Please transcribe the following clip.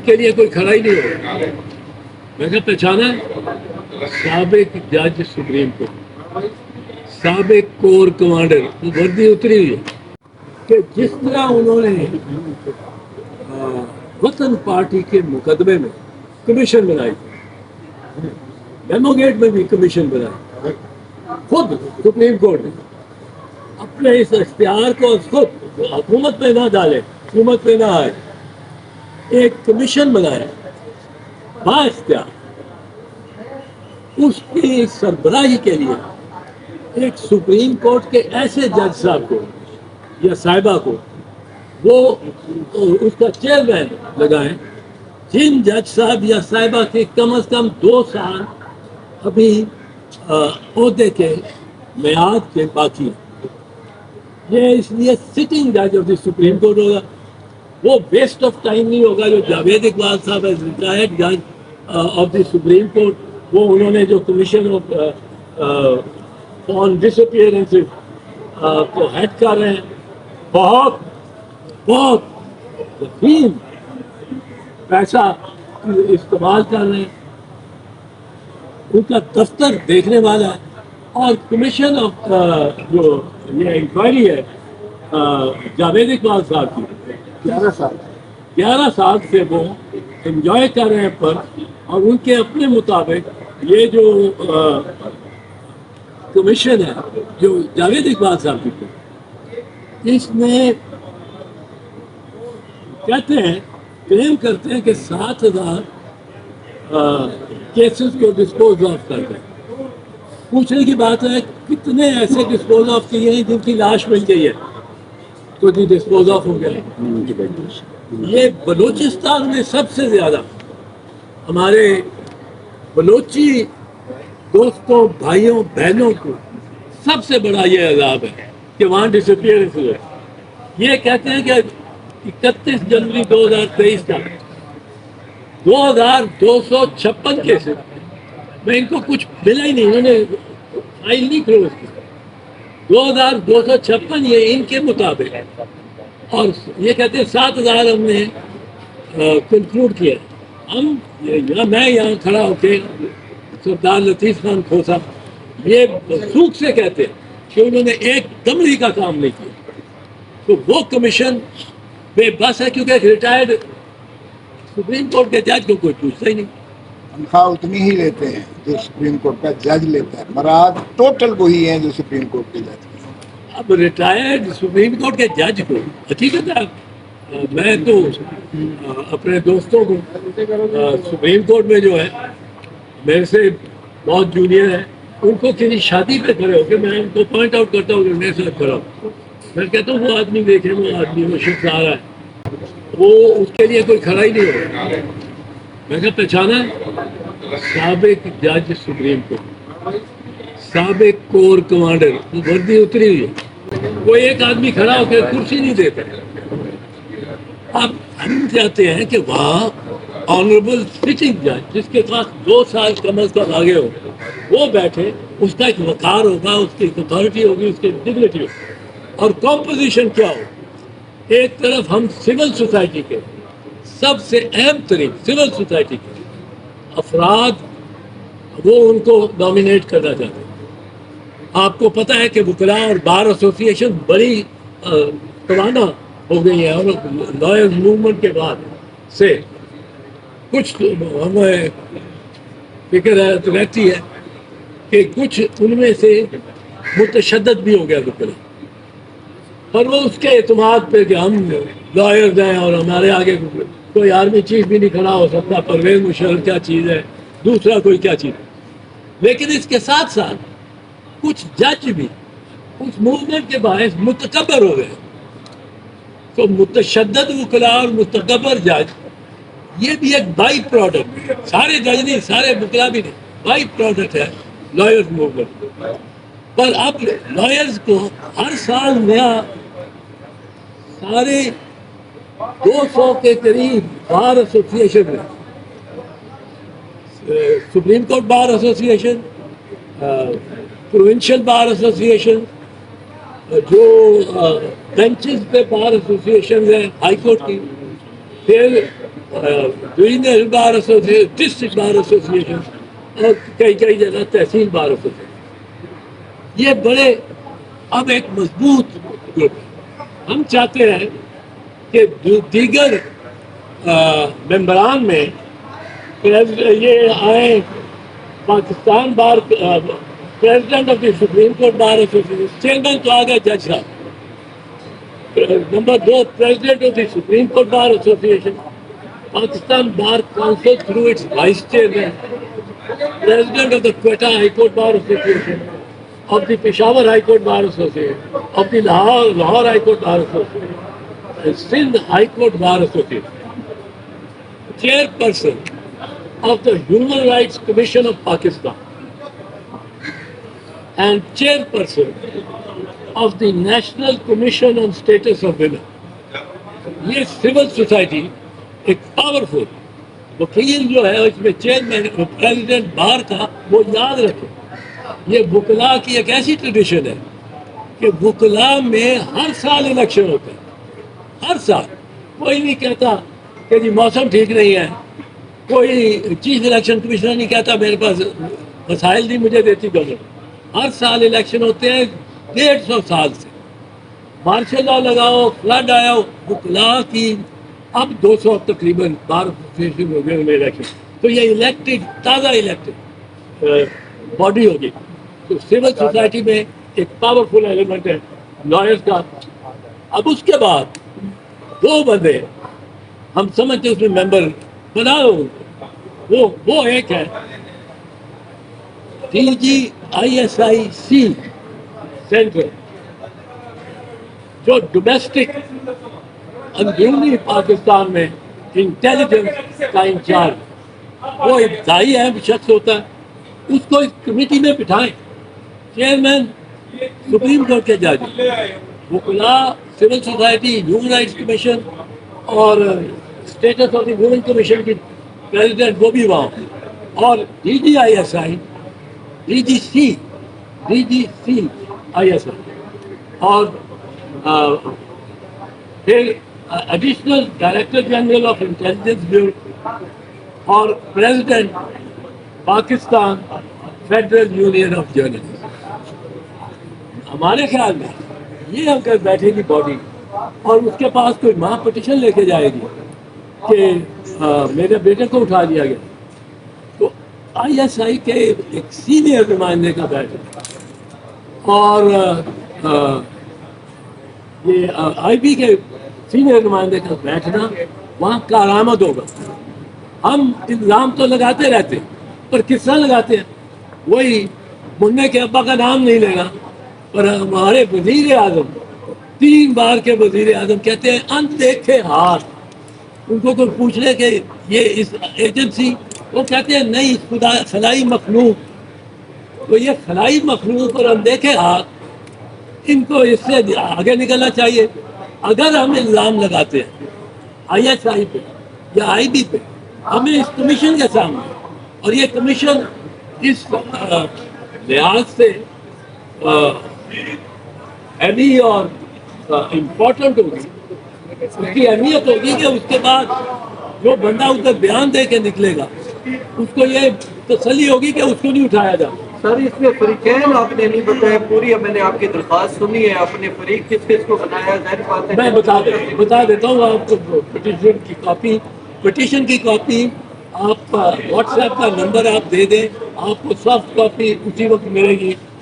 کے لیے کوئی کھڑا ہی نہیں ہوگا. میں کہا پہچانا ہے؟ سابق جج سپریم کورٹ، سابق کور کمانڈر، وردی اتری ہوئی ہے کہ جس طرح انہوں نے وطن پارٹی کے مقدمے میں کمیشن بنائی، ڈیمو گیٹ میں بھی کمیشن بنائی، خود سپریم کورٹ نے اپنے اس اختیار کو خود حکومت پہ نہ ڈالے، حکومت پہ نہ آئے، ایک کمیشن بنایا با اختیار. اس کی سربراہی کے لیے ایک سپریم کورٹ کے ایسے جج صاحب کو یا صاحبہ کو وہ اس کا چیئرمین لگائیں جن جج صاحب یا صاحبہ کے کم از کم 2 سال ابھی عہدے کے میعاد کے باقی ہیں. یہ اس لیے سٹنگ جج آف دی سپریم کورٹ ہوگا، وہ ویسٹ آف ٹائم نہیں ہوگا. جو جاوید اقبال صاحب ایز ریٹائرڈ جج آف دی سپریم کورٹ، وہ انہوں نے جو کمیشن آن ڈس اپیئرنس کو ہیڈ کر رہے ہیں، بہت بہت وسیع پیسہ استعمال کر رہے ہیں. ان کا دفتر دیکھنے والا ہے. اور کمیشن آف جو یہ انکوائری ہے جاوید اقبال صاحب کی 11 سال سے وہ انجوائے کر رہے ہیں پر، اور ان کے اپنے مطابق یہ جو کمیشن ہے جو جاوید اقبال صاحب کی، اس میں کہتے ہیں، کلیم کرتے ہیں کہ 7,000 کیسز کو ڈسپوز آف کرتے ہیں. پوچھنے کی بات ہے کتنے ایسے ڈسپوز آف کیے ہیں جن کی لاش مل گئی ہے تو جی ڈسپوز آف ہو گیا. یہ بلوچستان میں سب سے زیادہ ہمارے بلوچی دوستوں، بھائیوں، بہنوں کو سب سے بڑا یہ عذاب ہے کہ وہاں ڈسپیئرنس ہوئے. یہ کہتے ہیں کہ 31 جنوری 2023 کا 2256 کیسز میں ان کو کچھ ملا ہی نہیں، انہوں نے فائل نہیں کلوز کی. 2256 یہ ان کے مطابق ہے، اور یہ کہتے ہیں 7,000 ہم نے کنکلوڈ کیا. ہم میں یہاں کھڑا ہو کے سردار لطیف خان کھوسا یہ سوکھ سے کہتے ہیں کہ انہوں نے ایک دمڑی کا کام نہیں کیا. تو وہ کمیشن بے بس ہے کیونکہ ایک ریٹائرڈ سپریم کورٹ کے جج کو کوئی پوچھتا ہی نہیں. تنخواہ اتنی ہی لیتے ہیں جو سپریم کورٹ کا جج لیتا ہے، مراد ٹوٹل وہی ہیں جو سپریم کورٹ کے جج. اب ریٹائرڈ سپریم کورٹ کے جج کو حقیقت ہے، میں تو اپنے دوستوں کو سپریم کورٹ میں جو ہے میرے سے بہت جونیئر ہیں، ان کو کسی شادی پہ کھڑے ہو کے میں ان کو پوائنٹ آؤٹ کرتا ہوں کہ میرے ساتھ کھڑا ہوں. میں کہتا ہوں وہ آدمی دیکھیں، وہ آدمی وہ شخص آ رہا ہے، وہ اس کے لیے کوئی کھڑا ہی نہیں ہوگا. میں کہا پہچانا ہے؟ سابق جج سپریم کورٹ، سابق کور کمانڈر، وردی اتری ہوئی ہے. کوئی ایک آدمی کھڑا ہو کے کرسی نہیں دیتا. اب ہم چاہتے ہیں کہ وہاں آنریبل سٹنگ جج جس کے پاس 2 سال کم از کم آگے ہو وہ بیٹھے، اس کا ایک وقار ہوگا، اس کی اتھارٹی ہوگی، اس کی ڈگنیٹی ہوگی. اور کمپوزیشن کیا ہو؟ ایک طرف ہم سول سوسائٹی کے سب سے اہم ترین سول سوسائٹی کے افراد وہ ان کو ڈومینیٹ کرنا چاہتے ہیں. آپ کو پتہ ہے کہ وکلاء اور بار ایسوسی ایشن بڑی توانا ہو گئی ہیں، اور لائرز موومنٹ کے بعد سے کچھ ہمیں فکر رہتی ہے کہ کچھ ان میں سے متشدد بھی ہو گیا وکلاء، اور وہ اس کے اعتماد پہ کہ ہم لائرز ہیں اور ہمارے آگے کوئی آرمی چیف بھی نہیں کھڑا ہو سکتا، پرویز مشرف کیا چیز ہے، دوسرا کوئی کیا چیز ہے. لیکن اس کے ساتھ ساتھ کچھ جج بھی اس موومنٹ کے باعث متکبر ہو گئے. تو متشدد وکلاء اور متکبر جج یہ بھی ایک بائی پروڈکٹ، سارے جج نہیں، سارے وکلاء بھی نہیں، بائی پروڈکٹ ہے لائرز موومنٹ. پر اب لائرز کو ہر سال نیا سارے 200 کے قریب بار ایسوسی ایشن میں، سپریم کورٹ بار ایسوسی ایشن، پروونشل بار ایسوسی ایشن، جو بینچز پہ بار ایسوسی ایشن ہیں ہائی کورٹ کی، پھر junior bar association, district bar association اور کئی جگہ تحصیل بار ایسوسیشن، یہ بڑے اب ایک مضبوط گروپ ہے۔ ہم چاہتے ہیں کہ دیگر ممبران میں یہ آئے Pakistan bar president of the supreme court bar association, chairman تو آ گیا جج صاحب، number 2 president of the supreme court bar association, Pakistan bar council through its vice chairman, president of the Quetta high court bar association, of the Peshawar high court bar association, of the Lahore high court bar association, Sindh high court bar association, chairperson of the Human Rights Commission of Pakistan and chairperson of the National Commission on Status of Women. یہ civil society ایک powerful وکیل جو ہے اس میں chairman president بار کا، وہ یاد رکھے یہ وکلاء کی ایک ایسی ٹریڈیشن ہے کہ وکلاء میں ہر سال الیکشن ہوتا ہے، ہر سال۔ کوئی نہیں کہتا کہ جی موسم ٹھیک نہیں ہے، کوئی چیف الیکشن کمشنر نہیں کہتا میرے پاس وسائل نہیں مجھے دیتی گورنمنٹ۔ ہر سال الیکشن ہوتے ہیں 150 سال سے، مارشل لا لگاؤ، فلڈ آیا، وکلاء کی اب 200 تقریباً بار ایسوسیشن ہو گئے میں الیکشن، تو یہ الیکٹڈ تازہ الیکٹڈ باڈی ہوگی۔ تو سول سوسائٹی میں ایک پاورفل ایلیمنٹ ہے لائرس کا۔ اب اس کے بعد 2 بندے ہم سمجھتے اس میں ممبر بنا لو، وہ ایک ہے DGISIC سینٹر، جو ڈومیسٹک اندرونی پاکستان میں انٹیلیجنس کا انچارج، وہ ایک دائی اہم شخص ہوتا ہے، اس کو اس کمیٹی میں بٹھائیں۔ چیئرمین سپریم کورٹ کے جج، وکلاء، civil society, human rights commission اور status of the women commission کی پریزیڈنٹ وہ بھی وہاں، اور DGISI اور پھر additional director general of intelligence bureau اور president Pakistan federal union of journalist. ہمارے خیال میں یہ اگر بیٹھے گی باڈی اور اس کے پاس کوئی ماں پٹیشن لے کے جائے گی کہ میرے بیٹے کو اٹھا دیا گیا، تو ISI کے ایک سینئر نمائندے کا بیٹھے اور یہ IB کے سینئر نمائندے کا بیٹھنا وہاں کارآمد ہوگا۔ ہم الزام تو لگاتے رہتے پر کس طرح لگاتے ہیں؟ وہی منع کے ابا کا نام نہیں لینا، پر ہمارے وزیر اعظم 3 بار کے وزیر اعظم کہتے ہیں اندیکھے ہاتھ۔ ان کو کوئی پوچھ لے کہ یہ اس ایجنسی، وہ کہتے ہیں نہیں خدا خلائی مخلوق، تو یہ خلائی مخلوق اور اندیکھے ہاتھ، ان کو اس سے آگے نکلنا چاہیے۔ اگر ہم الزام لگاتے ہیں ISI پہ یا IB پہ، ہمیں اس کمیشن کے سامنے، اور یہ کمیشن اس لحاظ سے اہمی اور امپورٹنٹ ہوگی، اس کی اہمیت ہوگی کہ اس کے بعد جو بندہ ادھر بیان دے کے نکلے گا اس کو یہ تسلی ہوگی کہ اس کو نہیں اٹھایا جائے۔ سر اس میں فریقین آپ نے نہیں بتایا پوری، میں نے آپ کی درخواست سنی ہے، آپ نے فریق کس کس کو بنایا، ظاہر بات ہے میں بتا دیتا ہوں آپ کو پٹیشن کی کاپی آپ واٹس ایپ کا نمبر آپ دے دیں، آپ کو سافٹ کاپی اسی وقت ملے گی۔